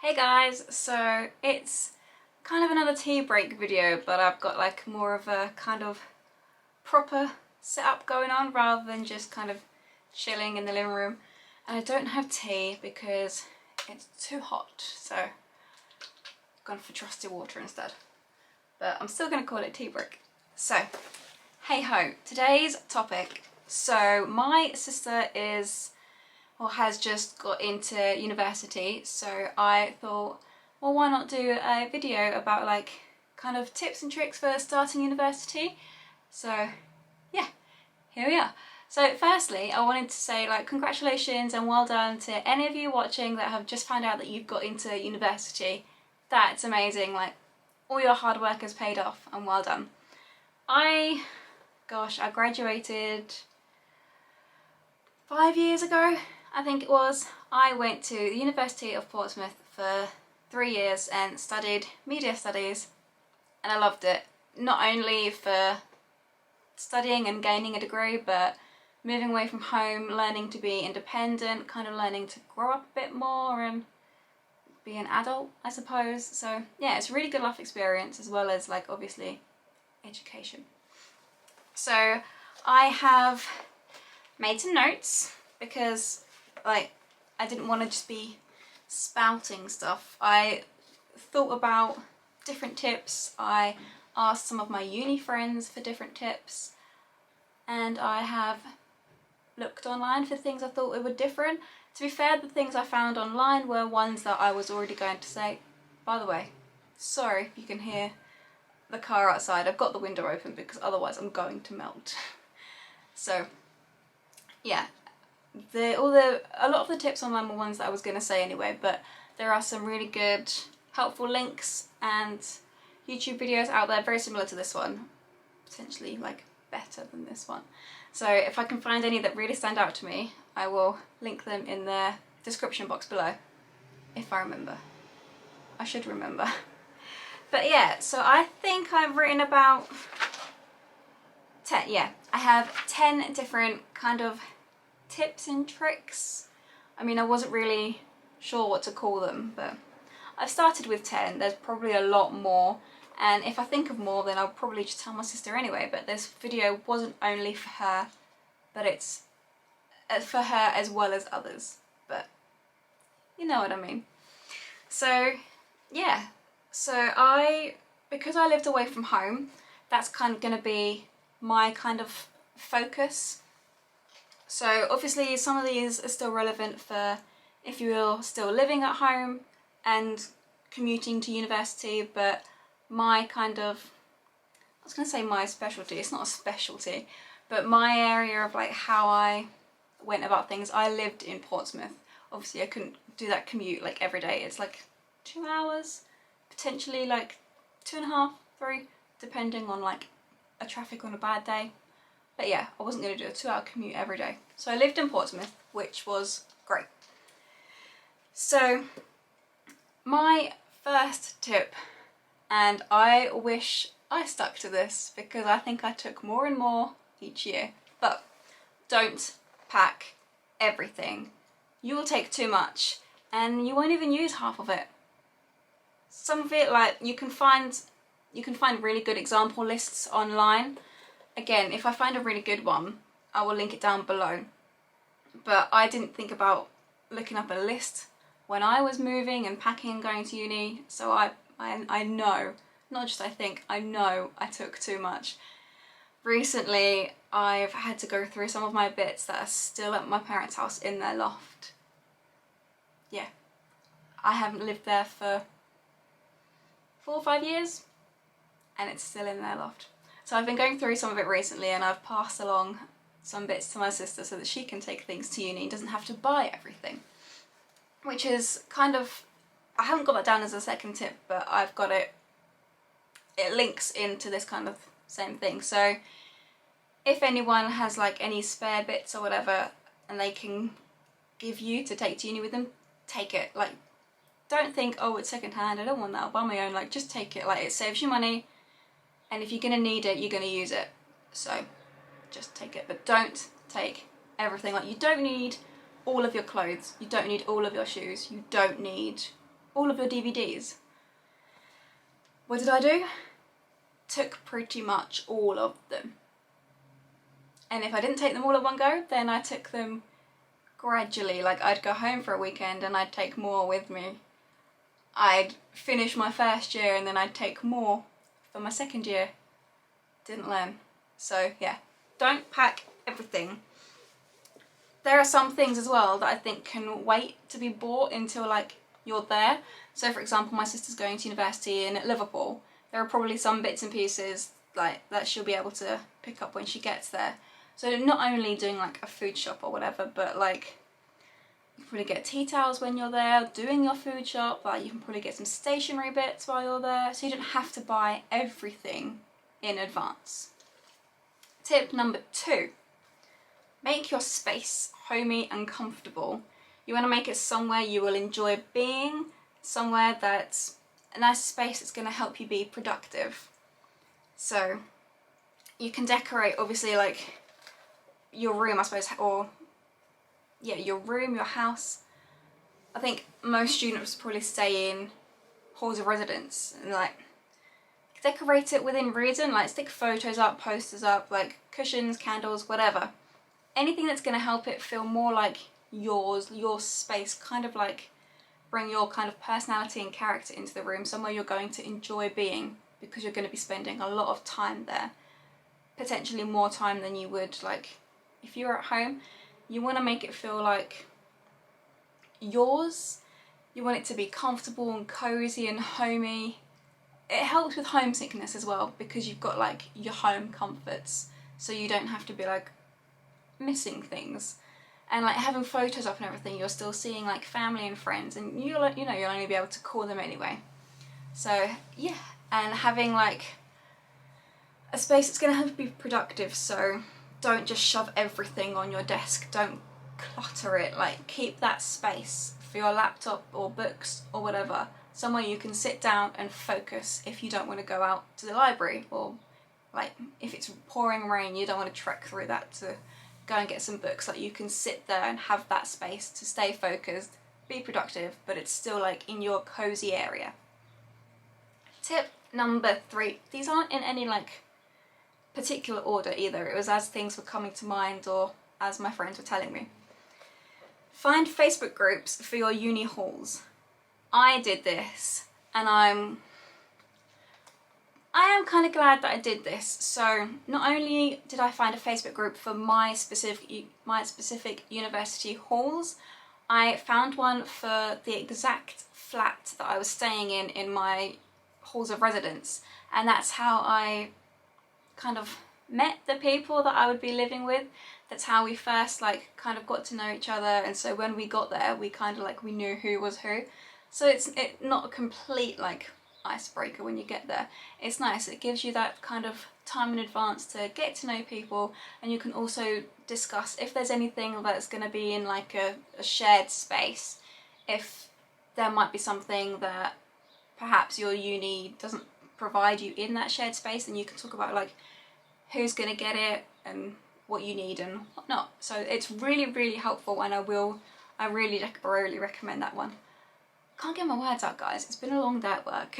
Hey guys, so it's kind of another tea break video, but I've got like more of a kind of proper setup going on rather than just kind of chilling in the living room. And I don't have tea because it's too hot, so I've gone for trusty water instead. But I'm still going to call it tea break. So, hey ho, today's topic. So my sister has just got into university, so I thought, well, why not do a video about like kind of tips and tricks for starting university. So yeah, here we are. So firstly, I wanted to say like congratulations and well done to any of you watching that have just found out that you've got into university. That's amazing, like all your hard work has paid off and well done. I graduated 5 years ago, I think it was. I went to the University of Portsmouth for 3 years and studied media studies, and I loved it. Not only for studying and gaining a degree, but moving away from home, learning to be independent, kind of learning to grow up a bit more and be an adult, I suppose. So yeah, it's a really good life experience as well as like obviously education. So I have made some notes because like I didn't want to just be spouting stuff. I thought about different tips. I asked some of my uni friends for different tips, and I have looked online for things I thought were different. To be fair, the things I found online were ones that I was already going to say. By the way, sorry if you can hear the car outside. I've got the window open because otherwise I'm going to melt. So yeah, a lot of the tips online were ones that I was going to say anyway, but there are some really good helpful links and YouTube videos out there very similar to this one, potentially like better than this one. So if I can find any that really stand out to me, I will link them in the description box below, if I remember. I should remember. But yeah, so I think I've written about 10, yeah, I have 10 different kind of tips and tricks. I mean, I wasn't really sure what to call them, but I've started with 10. There's probably a lot more, and if I think of more then I'll probably just tell my sister anyway. But this video wasn't only for her, but it's for her as well as others, but you know what I mean. So yeah, so because I lived away from home, that's kind of going to be my kind of focus. So obviously some of these are still relevant for if you're still living at home and commuting to university, but my kind of, I was going to say my specialty, it's not a specialty, but my area of like how I went about things, I lived in Portsmouth. Obviously I couldn't do that commute like every day. It's like 2 hours, potentially like 2.5, 3, depending on like a traffic on a bad day. But yeah, I wasn't going to do a 2-hour commute every day. So I lived in Portsmouth, which was great. So my first tip, and I wish I stuck to this because I think I took more and more each year, but don't pack everything. You will take too much and you won't even use half of it. Some of it, like you can find really good example lists online. Again, if I find a really good one, I will link it down below. But I didn't think about looking up a list when I was moving and packing and going to uni, so I know, not just I think, I know I took too much. Recently, I've had to go through some of my bits that are still at my parents' house in their loft. Yeah, I haven't lived there for 4 or 5 years, and it's still in their loft. So I've been going through some of it recently, and I've passed along some bits to my sister so that she can take things to uni and doesn't have to buy everything. Which is kind of, I haven't got that down as a second tip, but I've got it links into this kind of same thing. So if anyone has like any spare bits or whatever and they can give you to take to uni with them, take it. Like, don't think, oh, it's second hand, I don't want that, I'll buy my own. Like, just take it. Like, it saves you money, and if you're going to need it, you're going to use it. So just take it, but don't take everything. Like, you don't need all of your clothes, you don't need all of your shoes, you don't need all of your DVDs. What did I do? Took pretty much all of them. And if I didn't take them all at one go, then I took them gradually. Like, I'd go home for a weekend and I'd take more with me. I'd finish my first year and then I'd take more for my second year. Didn't learn. So yeah, don't pack everything. There are some things as well that I think can wait to be bought until like you're there. So for example, my sister's going to university in Liverpool. There are probably some bits and pieces like that she'll be able to pick up when she gets there. So not only doing like a food shop or whatever, but like you can probably get tea towels when you're there, doing your food shop, like you can probably get some stationery bits while you're there, so you don't have to buy everything in advance. Tip number 2, make your space homey and comfortable. You want to make it somewhere you will enjoy being, somewhere that's a nice space that's going to help you be productive. So you can decorate obviously like your room, I suppose, or yeah, your room, your house. I think most students probably stay in halls of residence and like decorate it within reason, like stick photos up, posters up, like cushions, candles, whatever. Anything that's going to help it feel more like yours, your space, kind of like bring your kind of personality and character into the room, somewhere you're going to enjoy being because you're going to be spending a lot of time there. Potentially more time than you would like if you're at home. You want to make it feel like yours. You want it to be comfortable and cozy and homey. It helps with homesickness as well because you've got like your home comforts, so you don't have to be like missing things. And like having photos up and everything, you're still seeing like family and friends, and you'll only be able to call them anyway. So yeah, and having like a space that's going to help you be productive, so don't just shove everything on your desk, don't clutter it, like keep that space for your laptop or books or whatever, somewhere you can sit down and focus if you don't want to go out to the library, or like if it's pouring rain you don't want to trek through that to go and get some books. Like you can sit there and have that space to stay focused, be productive, but it's still like in your cozy area. Tip number 3, these aren't in any like particular order either, it was as things were coming to mind or as my friends were telling me. Find Facebook groups for your uni halls. I did this and I am kind of glad that I did this. So not only did I find a Facebook group for my specific university halls, I found one for the exact flat that I was staying in my halls of residence, and that's how I kind of met the people that I would be living with. That's how we first like kind of got to know each other, and so when we got there we kind of like we knew who was who. So it's not a complete like icebreaker when you get there. It's nice, it gives you that kind of time in advance to get to know people, and you can also discuss if there's anything that's going to be in like a shared space, if there might be something that perhaps your uni doesn't provide you in that shared space, and you can talk about like who's going to get it and what you need and whatnot. So it's really helpful, and I really recommend that one. Can't get my words out, guys, it's been a long day at work.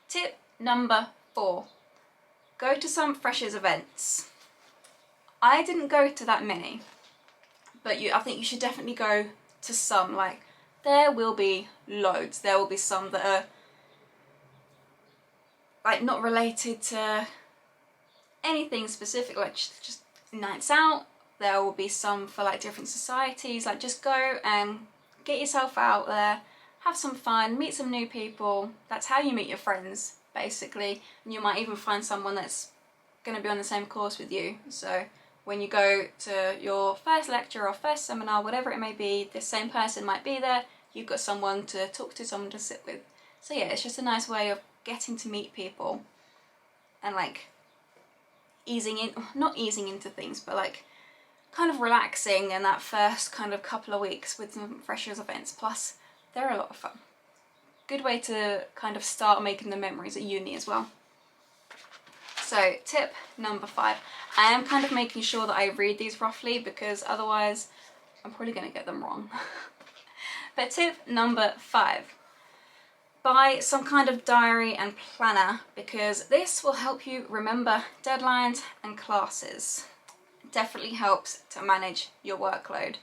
Tip number 4, go to some freshers events. I didn't go to that many, but I think you should definitely go to some. Like there will be loads, there will be some that are like not related to anything specific, like just nights out. There will be some for like different societies. Like just go and get yourself out there, have some fun, meet some new people. That's how you meet your friends basically, and you might even find someone that's going to be on the same course with you. So when you go to your first lecture or first seminar, whatever it may be, the same person might be there, you've got someone to talk to, someone to sit with. So yeah, it's just a nice way of getting to meet people and like not easing into things, but like kind of relaxing in that first kind of couple of weeks with some freshers events. Plus they're a lot of fun. Good way to kind of start making the memories at uni as well. So tip number 5, I am kind of making sure that I read these roughly because otherwise I'm probably going to get them wrong. But tip number 5. Buy some kind of diary and planner, because this will help you remember deadlines and classes. It definitely helps to manage your workload.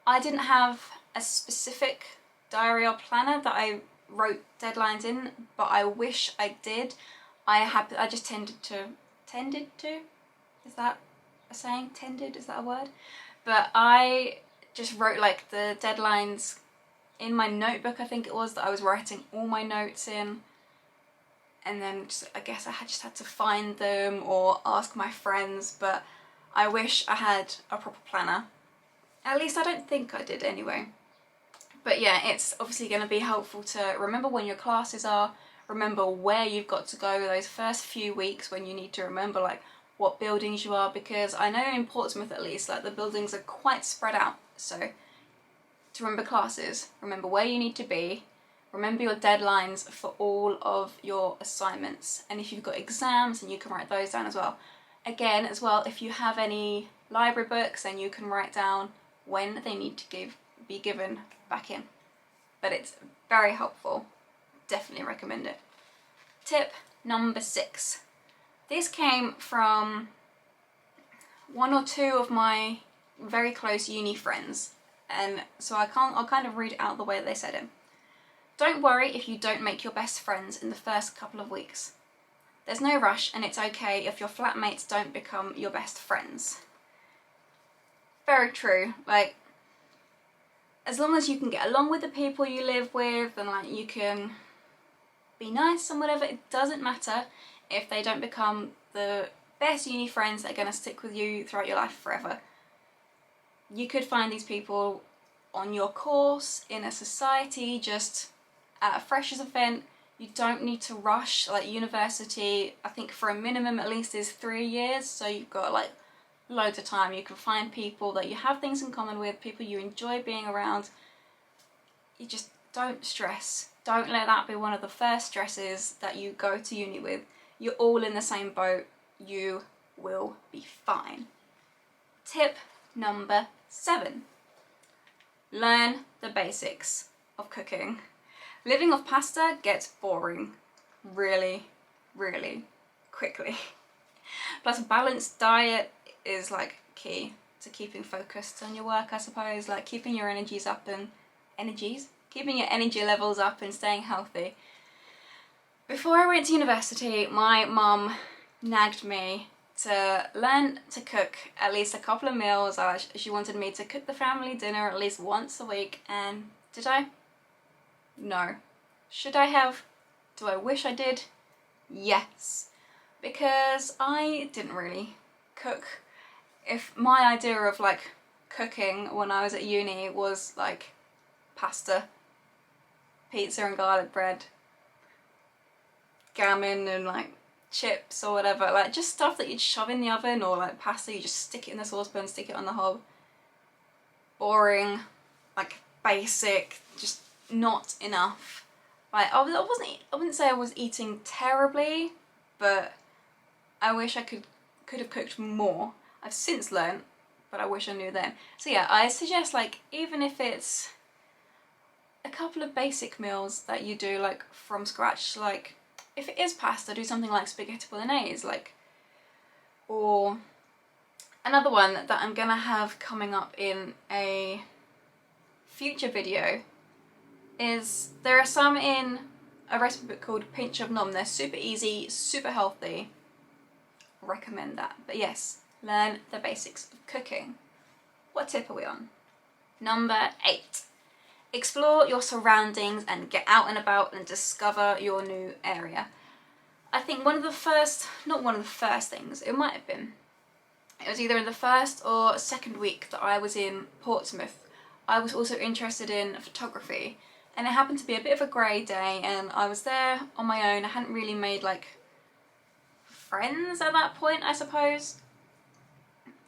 I didn't have a specific diary or planner that I wrote deadlines in, but I wish I did. I just tended to, is that a saying? Tended, is that a word? But I just wrote like the deadlines in my notebook, I think it was, that I was writing all my notes in, and then I guess I just had to find them or ask my friends, but I wish I had a proper planner. At least I don't think I did anyway. But yeah, it's obviously going to be helpful to remember when your classes are, remember where you've got to go those first few weeks, when you need to remember like what buildings you are, because I know in Portsmouth at least, like the buildings are quite spread out. So to remember classes, remember where you need to be, remember your deadlines for all of your assignments, and if you've got exams, then you can write those down as well. Again, as well, if you have any library books, then you can write down when they need to be given back in. But it's very helpful. Definitely recommend it. Tip number 6. This came from one or two of my very close uni friends, and so I'll kind of read it out the way they said it. Don't worry if you don't make your best friends in the first couple of weeks. There's no rush, and it's okay if your flatmates don't become your best friends. Very true. Like, as long as you can get along with the people you live with, and like you can be nice and whatever, it doesn't matter if they don't become the best uni friends that are going to stick with you throughout your life forever. You could find these people on your course, in a society, just at a freshers event. You don't need to rush. Like university, I think for a minimum at least is 3 years, so you've got like loads of time. You can find people that you have things in common with, people you enjoy being around. You just don't stress. Don't let that be one of the first stresses that you go to uni with. You're all in the same boat. You will be fine. Tip number 7. Learn the basics of cooking. Living off pasta gets boring really, really quickly. Plus a balanced diet is like key to keeping focused on your work, I suppose, like keeping your keeping your energy levels up and staying healthy. Before I went to university, my mum nagged me to learn to cook at least a couple of meals. She wanted me to cook the family dinner at least once a week, and did I? No. Should I have? Do I wish I did? Yes. Because I didn't really cook. If my idea of like cooking when I was at uni was like pasta, pizza and garlic bread, gammon and like chips or whatever, like just stuff that you'd shove in the oven, or like pasta you just stick it in the saucepan, stick it on the hob. Boring, like basic, just not enough. Like I wouldn't say I was eating terribly, but I wish I could have cooked more. I've since learned, but I wish I knew then. So yeah, I suggest like even if it's a couple of basic meals that you do like from scratch, like if it is pasta, do something like spaghetti bolognese, like, or another one that I'm gonna have coming up in a future video is there are some in a recipe book called Pinch of Nom. They're super easy, super healthy. Recommend that. But yes, learn the basics of cooking. What tip are we on? Number 8. Explore your surroundings and get out and about and discover your new area. I think not one of the first things, it might have been. It was either in the first or second week that I was in Portsmouth. I was also interested in photography, and it happened to be a bit of a grey day, and I was there on my own. I hadn't really made like friends at that point, I suppose.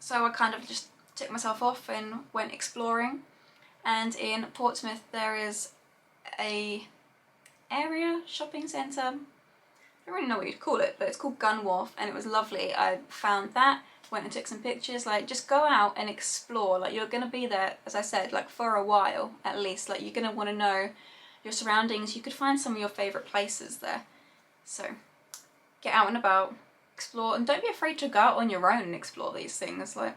So I kind of just took myself off and went exploring. And in Portsmouth there is a area shopping centre. I don't really know what you'd call it, but it's called Gun Wharf, and it was lovely. I found that, went and took some pictures. Like, just go out and explore. Like, you're gonna be there, as I said, like for a while at least. Like, you're gonna want to know your surroundings. You could find some of your favourite places there. So get out and about, explore, and don't be afraid to go out on your own and explore these things. Like,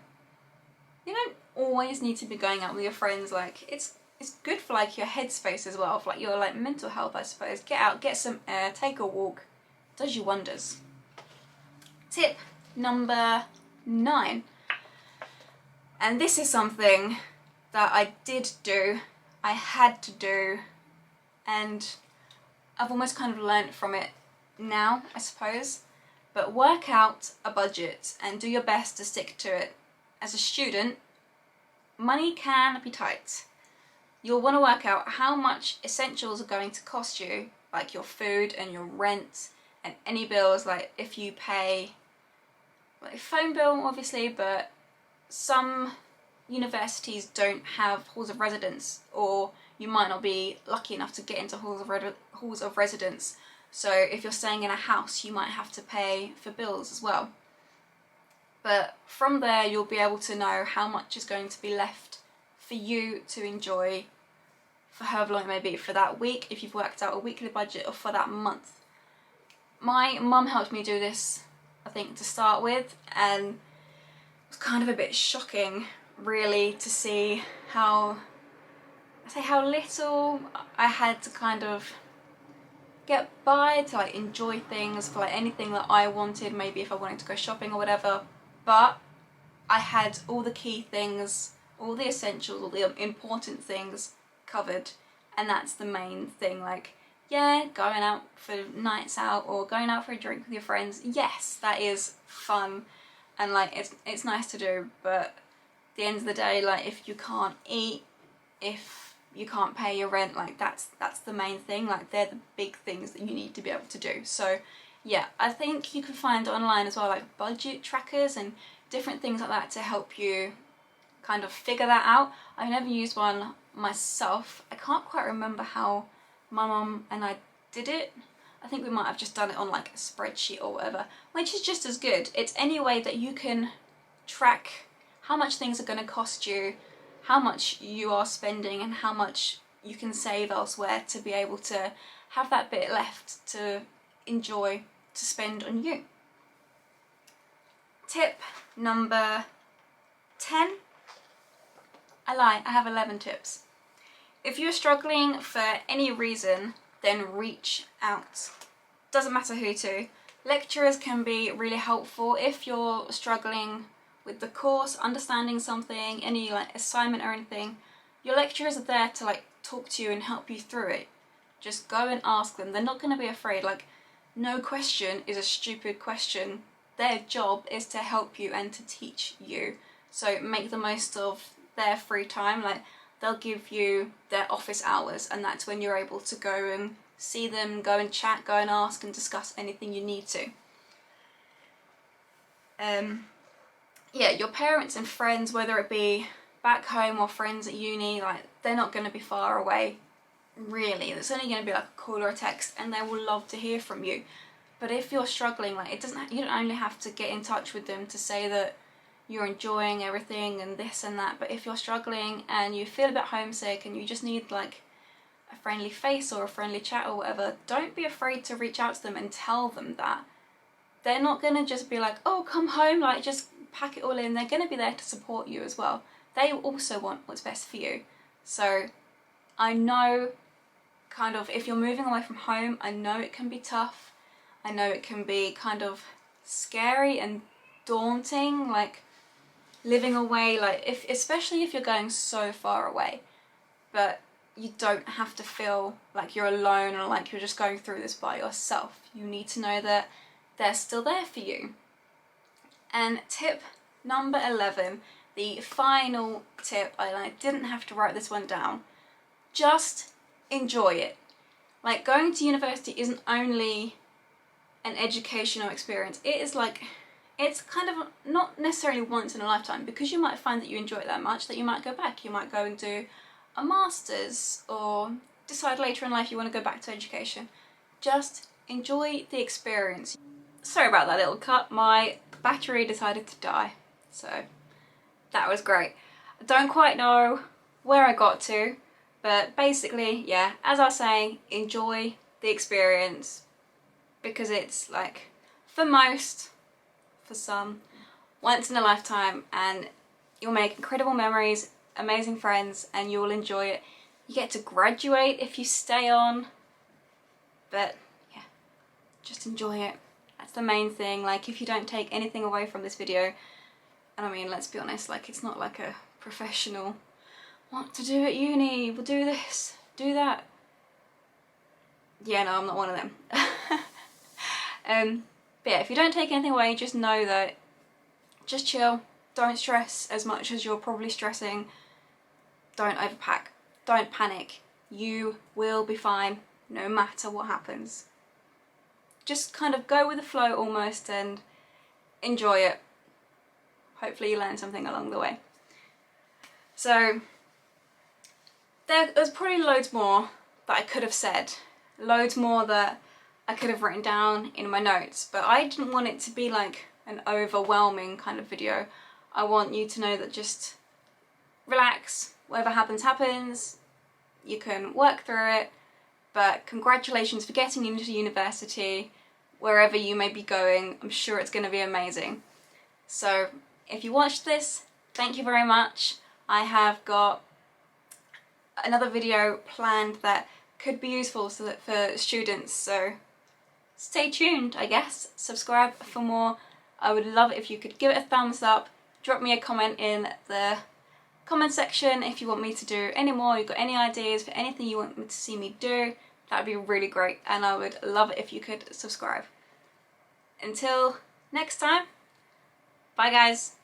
you don't always need to be going out with your friends. Like, it's good for like your headspace as well, for like your like mental health, I suppose. Get out, get some air, take a walk. It does you wonders. Tip number 9. And this is something that I did do, I had to do, and I've almost kind of learnt from it now, I suppose. But work out a budget and do your best to stick to it. As a student, money can be tight. You'll want to work out how much essentials are going to cost you, like your food and your rent and any bills, like if you pay like phone bill obviously, but some universities don't have halls of residence, or you might not be lucky enough to get into halls of residence. So if you're staying in a house, you might have to pay for bills as well. But from there, you'll be able to know how much is going to be left for you to enjoy for however long it may be, for that week, if you've worked out a weekly budget, or for that month. My mum helped me do this, I think, to start with, and it was kind of a bit shocking really to see how little I had to kind of get by to like enjoy things, for like anything that I wanted, maybe if I wanted to go shopping or whatever. But I had all the key things, all the essentials, all the important things covered, and that's the main thing. Like, yeah, going out for nights out or going out for a drink with your friends, yes, that is fun and like it's nice to do, but at the end of the day, like if you can't eat, if you can't pay your rent, like that's the main thing. Like, they're the big things that you need to be able to do. So yeah, I think you can find online as well like budget trackers and different things like that to help you kind of figure that out. I've never used one myself. I can't quite remember how my mum and I did it. I think we might have just done it on like a spreadsheet or whatever, which is just as good. It's any way that you can track how much things are going to cost you, how much you are spending, and how much you can save elsewhere to be able to have that bit left to enjoy, to spend on you. Tip number 10. I lie, I have 11 tips. If you're struggling for any reason, then reach out. Doesn't matter who to. Lecturers can be really helpful if you're struggling with the course, understanding something, any like assignment or anything. Your lecturers are there to like talk to you and help you through it. Just go and ask them. They're not going to be afraid. Like, no question is a stupid question. Their job is to help you and to teach you. So make the most of their free time. Like, they'll give you their office hours, and that's when you're able to go and see them, go and chat, go and ask and discuss anything you need to. Yeah, your parents and friends, whether it be back home or friends at uni, like, they're not going to be far away, really. It's only going to be like a call or a text, and they will love to hear from you. But if you're struggling, like, you don't only have to get in touch with them to say that you're enjoying everything and this and that, but if you're struggling and you feel a bit homesick and you just need like a friendly face or a friendly chat or whatever, don't be afraid to reach out to them and tell them that. They're not going to just be like, oh, come home, like just pack it all in. They're going to be there to support you as well. They also want what's best for you. So I know kind of if you're moving away from home, I know it can be tough. I know it can be kind of scary and daunting, like living away, like especially if you're going so far away. But you don't have to feel like you're alone or like you're just going through this by yourself. You need to know that they're still there for you. And tip number 11, the final tip, I didn't have to write this one down, just enjoy it. Like, going to university isn't only an educational experience, it is like, it's kind of not necessarily once in a lifetime, because you might find that you enjoy it that much that you might go back. You might go and do a master's or decide later in life you want to go back to education. Just enjoy the experience. Sorry about that little cut, my battery decided to die. So that was great. I don't quite know where I got to, but basically, yeah, as I was saying, enjoy the experience, because it's like, for most, for some, once in a lifetime, and you'll make incredible memories, amazing friends, and you'll enjoy it. You get to graduate if you stay on, but yeah, just enjoy it. That's the main thing. Like, if you don't take anything away from this video, and I mean, let's be honest, like, it's not like a professional, what to do at uni, we'll do this, do that. Yeah, no, I'm not one of them. But yeah, if you don't take anything away, just know that, just chill, don't stress as much as you're probably stressing, don't overpack, don't panic, you will be fine no matter what happens. Just kind of go with the flow almost and enjoy it. Hopefully you learn something along the way. So there's probably loads more that I could have said, loads more that I could have written down in my notes, but I didn't want it to be like an overwhelming kind of video. I want you to know that just relax, whatever happens happens, you can work through it, but congratulations for getting into university, wherever you may be going. I'm sure it's going to be amazing. So if you watched this, thank you very much. I have got another video planned that could be useful for students, so stay tuned, I guess. Subscribe for more. I would love it if you could give it a thumbs up, drop me a comment in the comment section if you want me to do any more, you've got any ideas for anything you want me to see me do. That would be really great, and I would love it if you could subscribe. Until next time, bye guys.